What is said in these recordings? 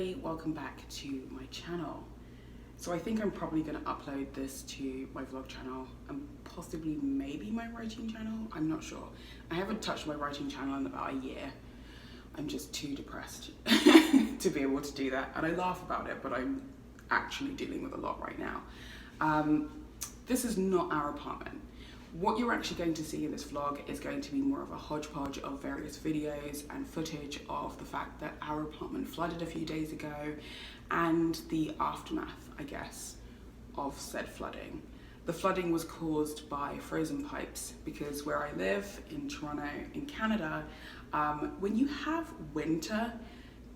everybody, welcome back to my channel. So I think I'm probably going to upload this to my vlog channel and possibly maybe my writing channel, I'm not sure. I haven't touched my writing channel in about a year. I'm just too depressed to be able to do that, and I laugh about it, but I'm actually dealing with a lot right now. This is not our apartment. What you're actually going to see in this vlog is going to be more of a hodgepodge of various videos and footage of the fact that our apartment flooded a few days ago and the aftermath, I guess, of said flooding. The flooding was caused by frozen pipes because where I live in Toronto in Canada, when you have winter,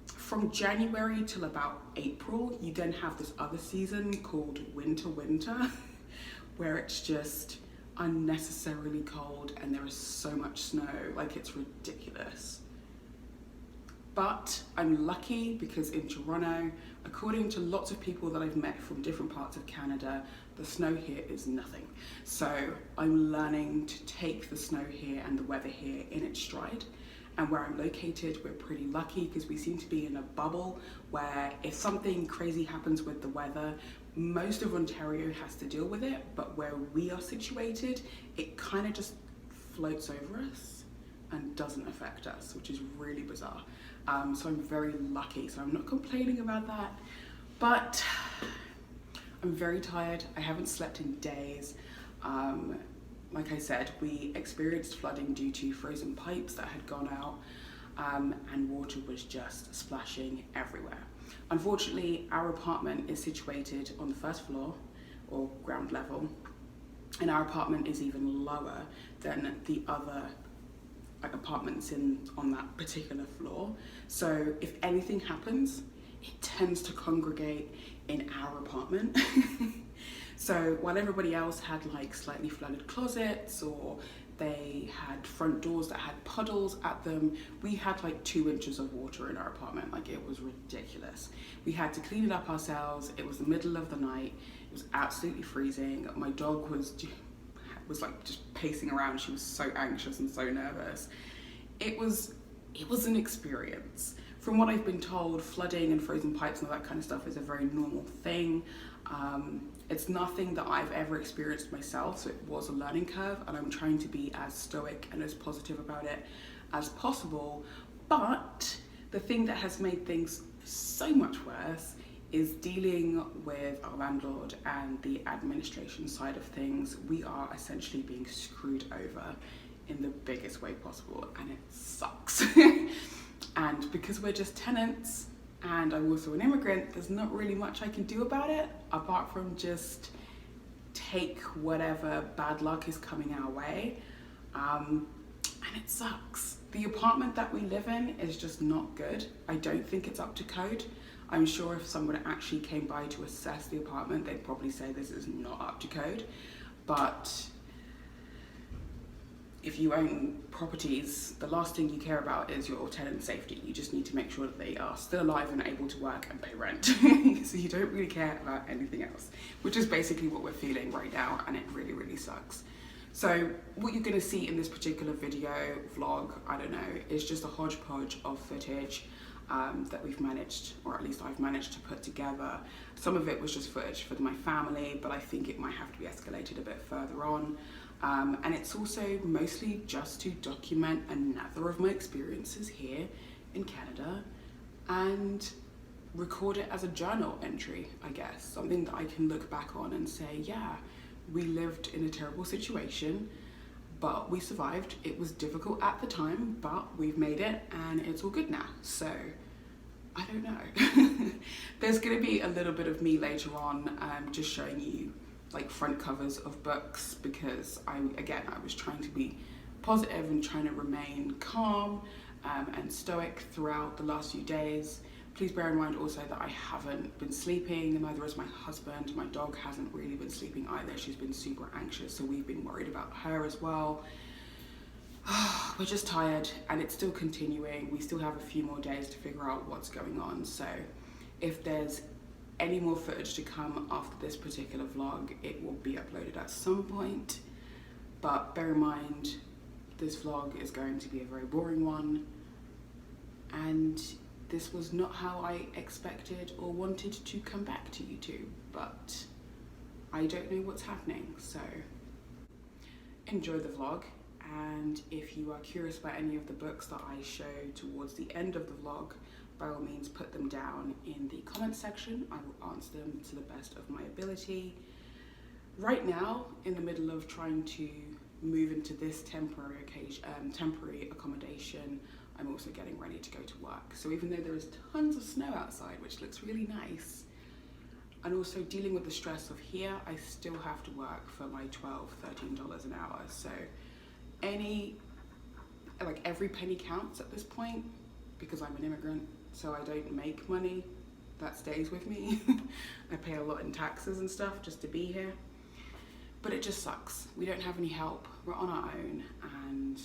from January till about April, you then have this other season called winter, where it's just unnecessarily cold and there is so much snow, like it's ridiculous. But I'm lucky because in Toronto, according to lots of people that I've met from different parts of Canada, the snow here is nothing. So I'm learning to take the snow here and the weather here in its stride. And where I'm located, we're pretty lucky because we seem to be in a bubble where if something crazy happens with the weather, most of Ontario has to deal with it, but where we are situated, it kind of just floats over us and doesn't affect us, which is really bizarre. So I'm very lucky, so I'm not complaining about that, but I'm very tired. I haven't slept in days. Like I said, we experienced flooding due to frozen pipes that had gone out, and water was just splashing everywhere. Unfortunately, our apartment is situated on the first floor or ground level, and our apartment is even lower than the other apartments on that particular floor. So if anything happens, it tends to congregate in our apartment. So while everybody else had like slightly flooded closets or they had front doors that had puddles at them, we had like 2 inches of water in our apartment. Like, it was ridiculous. We had to clean it up ourselves. It was the middle of the night. It was absolutely freezing. My dog was like just pacing around. She was so anxious and so nervous. It was an experience. From what I've been told, flooding and frozen pipes and all that kind of stuff is a very normal thing. It's nothing that I've ever experienced myself, so it was a learning curve, and I'm trying to be as stoic and as positive about it as possible. But the thing that has made things so much worse is dealing with our landlord and the administration side of things. We are essentially being screwed over in the biggest way possible, and it sucks. And because we're just tenants, and I'm also an immigrant, there's not really much I can do about it, apart from just take whatever bad luck is coming our way. And it sucks. The apartment that we live in is just not good. I don't think it's up to code. I'm sure if someone actually came by to assess the apartment, they'd probably say this is not up to code. But if you own properties, the last thing you care about is your tenant's safety. You just need to make sure that they are still alive and able to work and pay rent. So you don't really care about anything else, which is basically what we're feeling right now, and it really, really sucks. So what you're gonna see in this particular video, vlog, I don't know, is just a hodgepodge of footage that we've managed, or at least I've managed to put together. Some of it was just footage for my family, but I think it might have to be escalated a bit further on. And it's also mostly just to document another of my experiences here in Canada and record it as a journal entry, I guess. Something that I can look back on and say, yeah, we lived in a terrible situation, but we survived. It was difficult at the time, but we've made it and it's all good now. So I don't know. There's gonna be a little bit of me later on, just showing you like front covers of books, because I was trying to be positive and trying to remain calm and stoic throughout the last few days. Please bear in mind also that I haven't been sleeping, and neither has my husband. My dog hasn't really been sleeping either. She's been super anxious, so we've been worried about her as well. We're just tired, and it's still continuing. We still have a few more days to figure out what's going on. So if there's any more footage to come after this particular vlog, it will be uploaded at some point. But bear in mind, this vlog is going to be a very boring one, and this was not how I expected or wanted to come back to YouTube, but I don't know what's happening, so enjoy the vlog. And if you are curious about any of the books that I show towards the end of the vlog, by all means put them down in the comment section. I will answer them to the best of my ability. Right now, in the middle of trying to move into this temporary accommodation, I'm also getting ready to go to work. So even though there is tons of snow outside, which looks really nice, and also dealing with the stress of here, I still have to work for my $12, $13 an hour. So every penny counts at this point, because I'm an immigrant, so I don't make money that stays with me. I pay a lot in taxes and stuff just to be here. But it just sucks. We don't have any help. We're on our own, and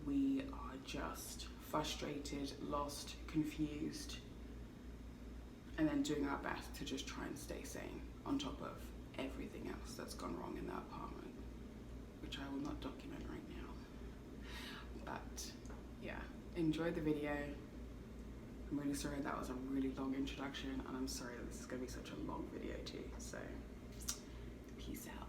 we are just frustrated, lost, confused, and then doing our best to just try and stay sane on top of everything else that's gone wrong in that apartment, which I will not document right now. But yeah, enjoy the video. I'm really sorry that was a really long introduction, and I'm sorry that this is going to be such a long video too, so peace out.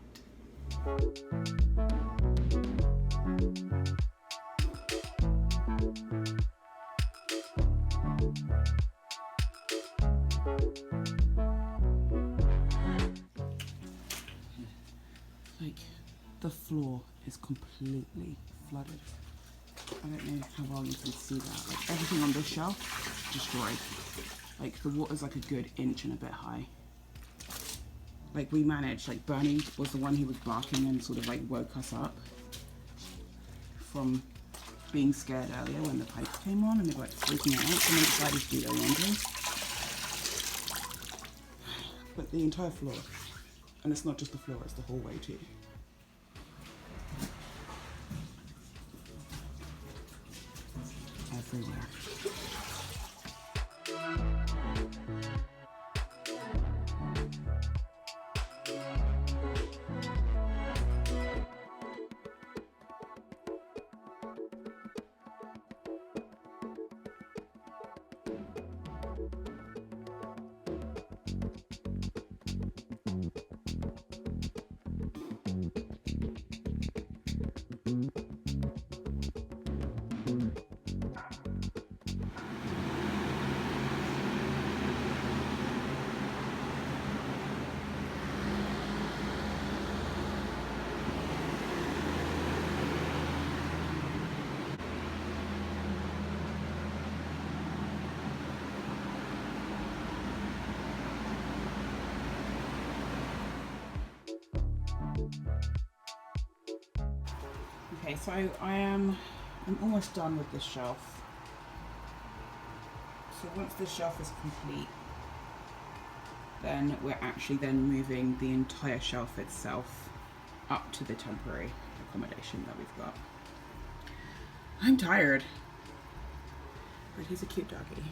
Like, the floor is completely flooded. I don't know how well you can see that. Like, everything on this shelf destroyed. Like, the water's like a good inch and a bit high. Like, we managed, like, Bernie was the one who was barking and sort of like woke us up from being scared earlier when the pipes came on and they were like freaking out, and they decided to do their laundry. But the entire floor, and it's not just the floor, it's the hallway too. Everywhere. Okay, so I'm almost done with this shelf. So once this shelf is complete, then we're actually then moving the entire shelf itself up to the temporary accommodation that we've got. I'm tired, but he's a cute doggy.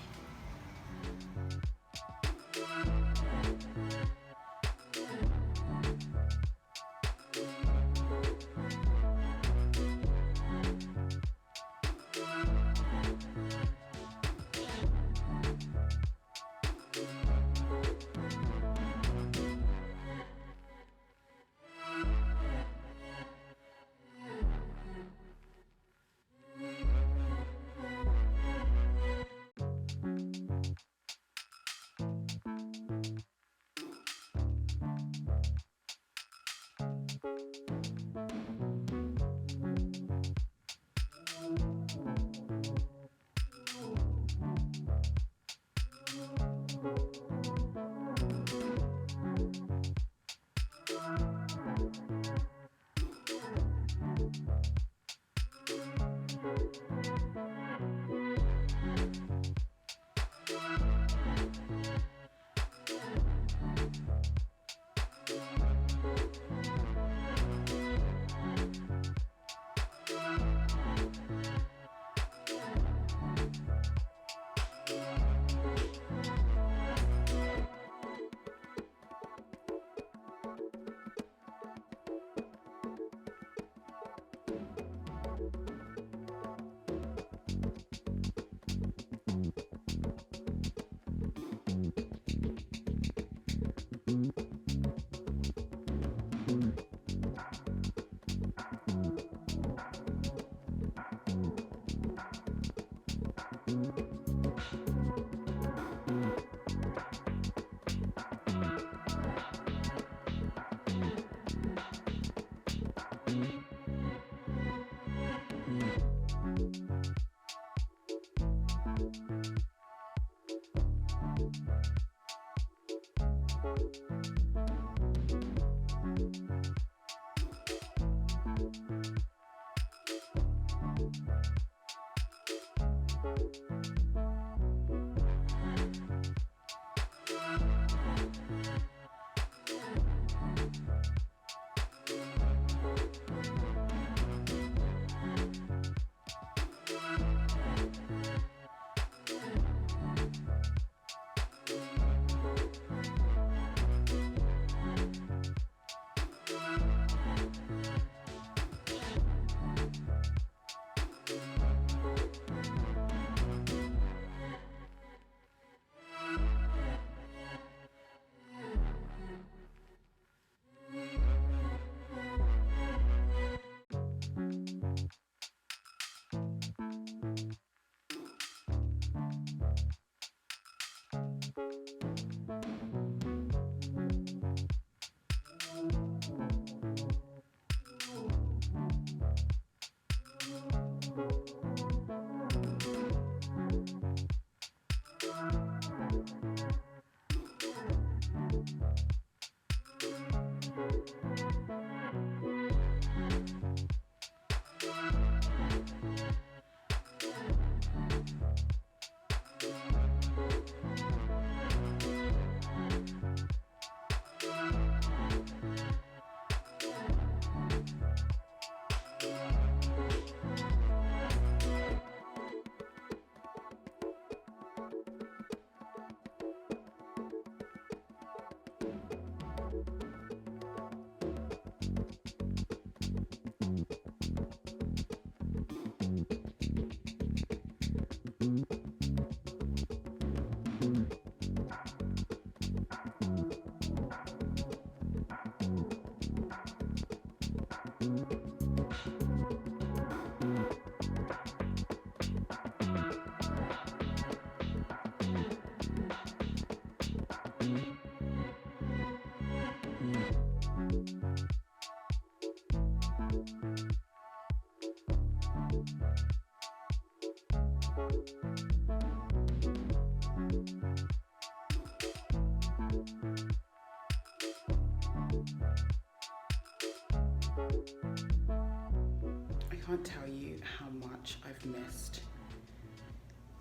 can't tell you how much I've missed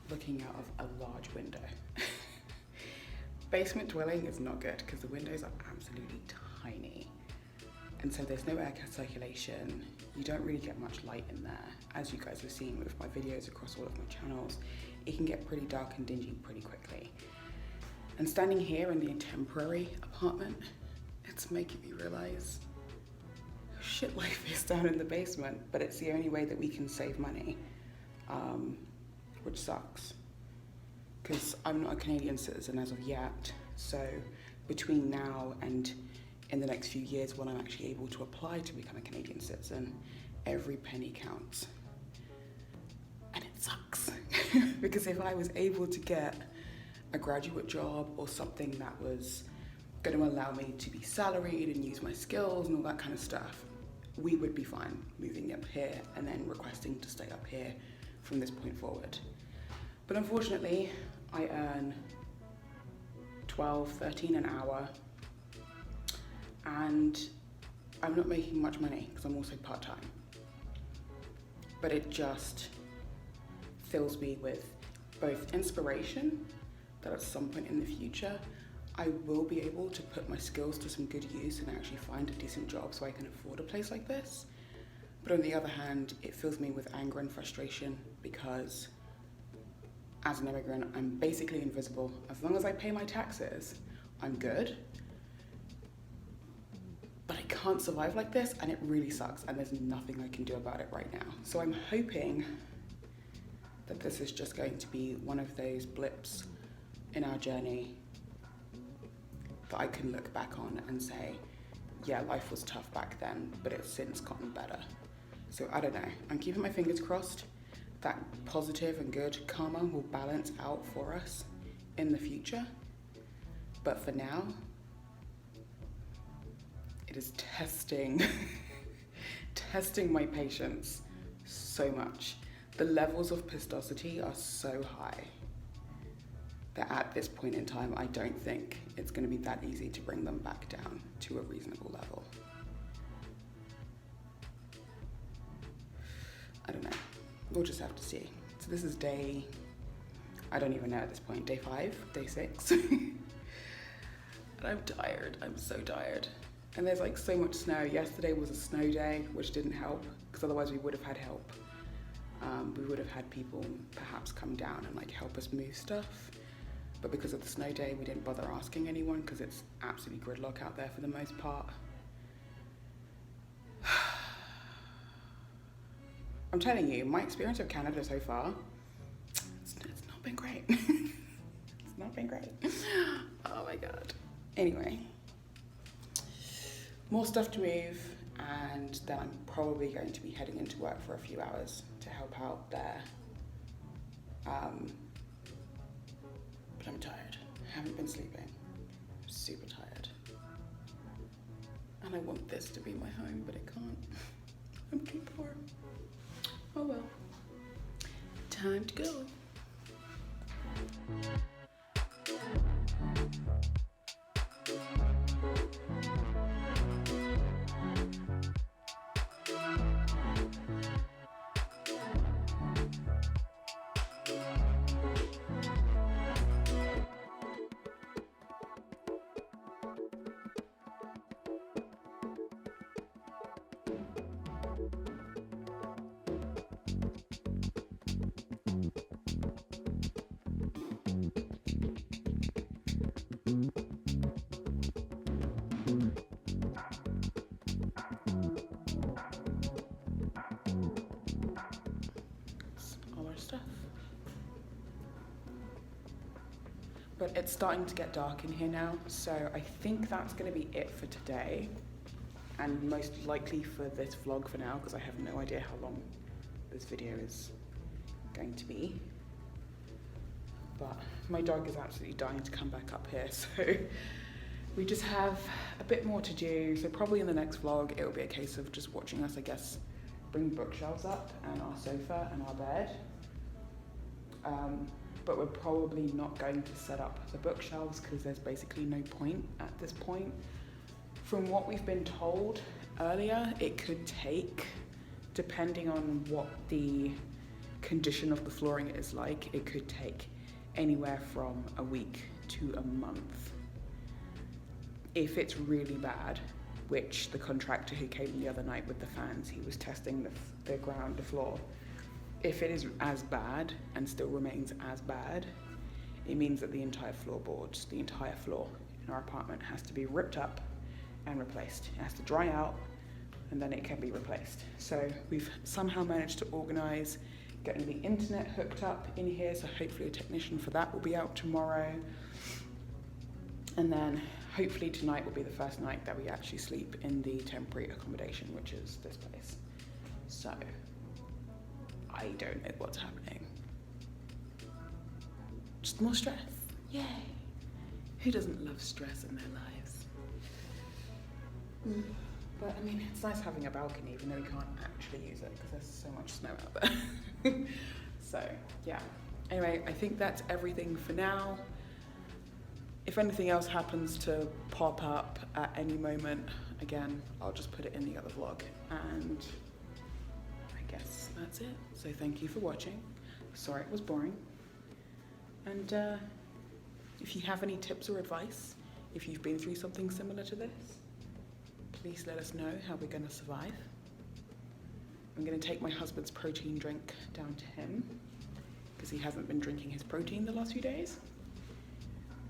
looking out of a large window. Basement dwelling is not good because the windows are absolutely tiny. And so there's no air circulation. You don't really get much light in there. As you guys have seen with my videos across all of my channels, it can get pretty dark and dingy pretty quickly. And standing here in the temporary apartment, it's making me realize how shit life is down in the basement, but it's the only way that we can save money, which sucks. Because I'm not a Canadian citizen as of yet, so between now and in the next few years when I'm actually able to apply to become a Canadian citizen, every penny counts. And it sucks. Because if I was able to get a graduate job or something that was going to allow me to be salaried and use my skills and all that kind of stuff, we would be fine moving up here and then requesting to stay up here from this point forward. But unfortunately, I earn 12, 13 an hour, and I'm not making much money because I'm also part-time. But it just fills me with both inspiration that at some point in the future, I will be able to put my skills to some good use and actually find a decent job so I can afford a place like this. But on the other hand, it fills me with anger and frustration because as an immigrant, I'm basically invisible. As long as I pay my taxes, I'm good. But I can't survive like this, and it really sucks, and there's nothing I can do about it right now. So I'm hoping that this is just going to be one of those blips in our journey that I can look back on and say, yeah, life was tough back then, but it's since gotten better. So I don't know, I'm keeping my fingers crossed. that positive and good karma will balance out for us in the future. But for now, it is testing, testing my patience so much. The levels of pistosity are so high that at this point in time, I don't think it's going to be that easy to bring them back down to a reasonable level. I don't know. We'll just have to see. So this is day, I don't even know at this point, day 5, day 6. And I'm tired. I'm so tired. And there's like so much snow. Yesterday was a snow day, which didn't help, because otherwise we would have had help. We would have had people perhaps come down and like help us move stuff. But because of the snow day, we didn't bother asking anyone because it's absolutely gridlock out there for the most part. I'm telling you, my experience of Canada so far, it's not been great. It's not been great. Oh my God. Anyway, more stuff to move, and then I'm probably going to be heading into work for a few hours to help out there. But I'm tired. I haven't been sleeping. I'm super tired. And I want this to be my home, but it can't. I'm too poor. Oh well. Time to go. All our stuff. But it's starting to get dark in here now, so I think that's going to be it for today, and most likely for this vlog for now, because I have no idea how long this video is going to be. But my dog is absolutely dying to come back up here, so we just have a bit more to do. So probably in the next vlog, it will be a case of just watching us, I guess, bring bookshelves up and our sofa and our bed. But we're probably not going to set up the bookshelves because there's basically no point at this point. From what we've been told earlier, it could take, depending on what the condition of the flooring is like, it could take anywhere from a week to a month. If it's really bad, which the contractor who came the other night with the fans, he was testing the ground, the floor. If it is as bad and still remains as bad, it means that the entire floorboards, the entire floor in our apartment has to be ripped up and replaced. It has to dry out and then it can be replaced. So we've somehow managed to organize getting the internet hooked up in here, so hopefully a technician for that will be out tomorrow. And then hopefully tonight will be the first night that we actually sleep in the temporary accommodation, which is this place. So I don't know what's happening. Just more stress. Yay. Who doesn't love stress in their lives? But I mean, it's nice having a balcony, even though we can't actually use it because there's so much snow out there. So yeah. Anyway, I think that's everything for now. If anything else happens to pop up at any moment, again, I'll just put it in the other vlog. And I guess that's it. So thank you for watching. Sorry it was boring. And if you have any tips or advice, if you've been through something similar to this, please let us know how we're going to survive. I'm going to take my husband's protein drink down to him because he hasn't been drinking his protein the last few days.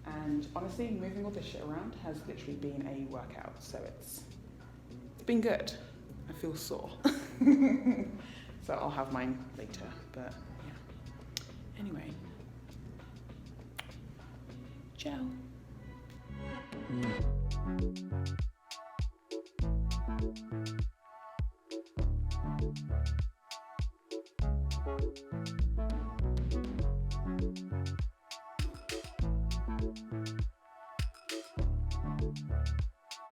And honestly, moving all this shit around has literally been a workout, so it's been good. I feel sore. So I'll have mine later, but yeah. Anyway. Ciao.